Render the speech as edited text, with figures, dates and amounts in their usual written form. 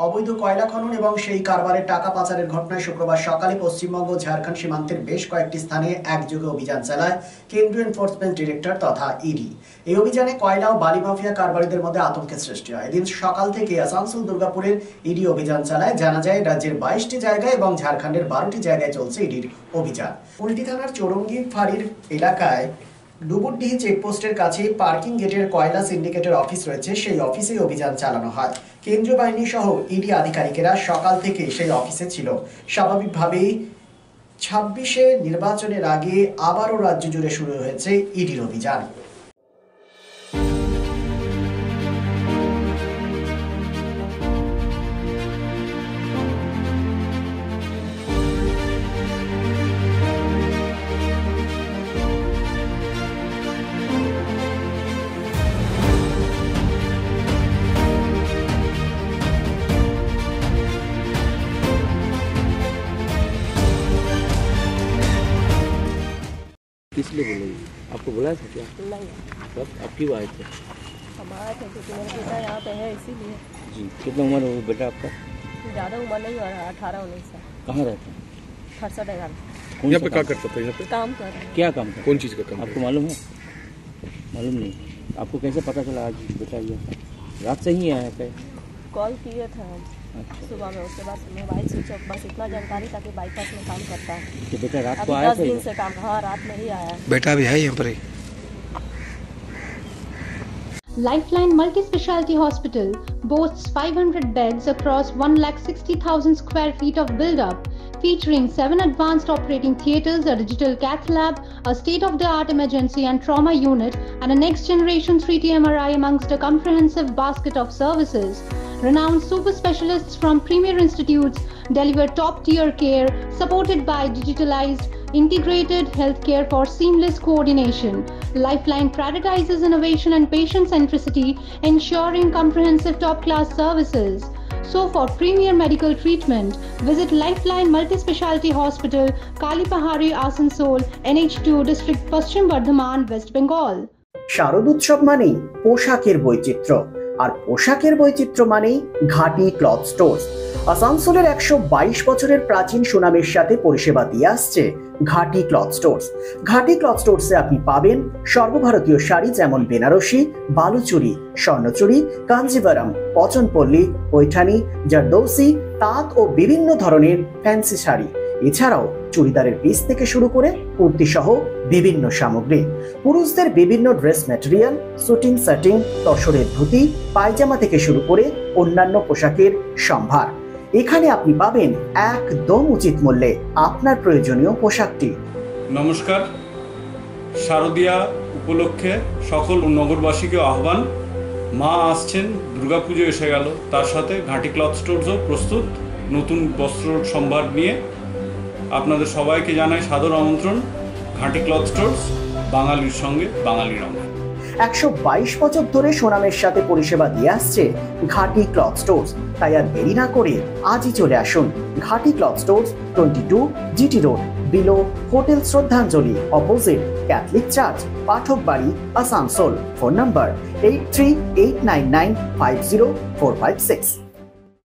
অবৈধ কয়লা খনন এবং সেই কারবারের টাকা পাচারের ঘটনায় শুক্রবার সকালে পশ্চিমবঙ্গ ঝাড়খণ্ড সীমান্তের বেশ কয়েকটি স্থানে একযোগে অভিযান চালায় কেন্দ্রীয় এনফোর্সমেন্ট ডিরেক্টর তথা ইডি। এই অভিযানে কয়লা ও বালি মাফিয়া কারবারিদের মধ্যে আতঙ্কের সৃষ্টি হয়। এদিন সকাল থেকে আসানসোল দুর্গাপুরের ইডি অভিযান চালায়। জানা যায় রাজ্যের 22টি জায়গায় এবং ঝাড়খণ্ডের 12টি জায়গায় চলছে ইডির অভিযান। কুলটি থানার চৌরঙ্গি ফাঁড়ির এলাকায় ডুবুরডিহি চেকপোস্টের কাছে পার্কিং গেটের কয়লা সিন্ডিকেটের অফিস রয়েছে, সেই অফিসে অভিযান চালানো হয়। কেন্দ্রীয় বাহিনী সহ ইডি আধিকারিকেরা সকাল থেকে সেই অফিসে ছিল। স্বাভাবিকভাবেই 26-এ নির্বাচনের আগে আবারও রাজ্য জুড়ে শুরু হয়েছে ইডির অভিযান। किस लिए बोलेंगे? आपको बुलाया था क्या? नहीं। तब आप क्यों आए थे? हम आए थे क्योंकि मेरा बेटा यहाँ पे है, इसीलिए। जी, कितना उम्र है बेटा आपका? ज़्यादा उम्र नहीं हो रहा, 18-19 साल। कहाँ रहते हैं? खरसा घर। यहाँ पे क्या करता था? यहाँ पे काम कर रहे हैं। क्या काम था? कौन चीज़ का काम? आपको मालूम है? मालूम नहीं। आपको कैसे पता चला आज बेटा ये रात से ही आया क्या? कॉल किए थे हम अच्छा, सुबह में, उसके बाद मोबाइल स्विच ऑफ, बस इतना जानकारी था कि बाईपास में काम करता है। तो बेटा रात को अभी आया 10 था? दिन से काम, हाँ रात में ही आया है। बेटा भी है यहाँ पर ही। Lifeline Multi-Speciality Hospital boasts 500 beds across 1,60,000 square feet of build-up, featuring 7 advanced operating theatres, a digital cath lab, a state-of-the-art emergency and trauma unit, and a next-generation 3D MRI amongst a comprehensive basket of services. Renowned super specialists from premier institutes deliver top-tier care, supported by digitalized, integrated healthcare for seamless coordination. Lifeline prioritizes innovation and patient centricity, ensuring comprehensive top-class services. So for premier medical treatment, visit Lifeline Multi-Speciality Hospital, Kalipahari, Asansol, NH2 District, Paschim Bardhaman, West Bengal. শারদ উৎসব মানেই পোশাকের বৈচিত্র্য, আর পোশাকের বৈচিত্র্য মানেই ঘাটি cloth stores. আসানসোলের 122 বছরের প্রাচীন সুনামের সাথে পরিষেবা দিয়ে আসছে ঘাটি ক্লথ স্টোর্স। ঘাটি ক্লথ স্টোর্সে আপনি পাবেন সর্বভারতীয় শাড়ি যেমন বেনারসি, বালুচুরি, স্বর্ণচুরি, কাঞ্জিভারাম, পচনপল্লী, পৈঠানি, জারদৌসি, তাঁত ও বিভিন্ন ধরনের ফ্যান্সি শাড়ি। এছাড়াও চুড়িদারের পিস থেকে শুরু করে কুর্তি সহ বিভিন্ন সামগ্রী, পুরুষদের বিভিন্ন ড্রেস ম্যাটেরিয়াল, শুটিং সেটিং, তসরের ধুতি, পায়জামা থেকে শুরু করে অন্যান্য পোশাকের সম্ভার। এখানে আপনি পাবেন একদম উচিত মূল্যে আপনার প্রয়োজনীয় পোশাকটি। নমস্কার, শারদীয়া উপলক্ষে সকল নগরবাসীকে আহ্বান। মা আসছেন, দুর্গাপুজো এসে গেল, তার সাথে ঘাটি ক্লথ স্টোরসও প্রস্তুত নতুন বস্ত্র সম্ভার নিয়ে। আপনাদের সবাইকে জানাই সাদর আমন্ত্রণ। ঘাটি ক্লথ স্টোরস, বাঙালির সঙ্গে বাঙালির রঙ। 122 বছর ধরে সুনামের সাথে পরিষেবা দিয়ে আসছে ঘাটি ক্লথ স্টোরস। তাই আর দেরি না করে আজই চলে আসুন ঘাটি cloth stores, 22 GT road, below hotel শ্রদ্ধাঞ্জলি, অপোজিট ক্যাথলিক চার্চ, পাঠক বাড়ি, আসানসোল। Phone number 8389950456।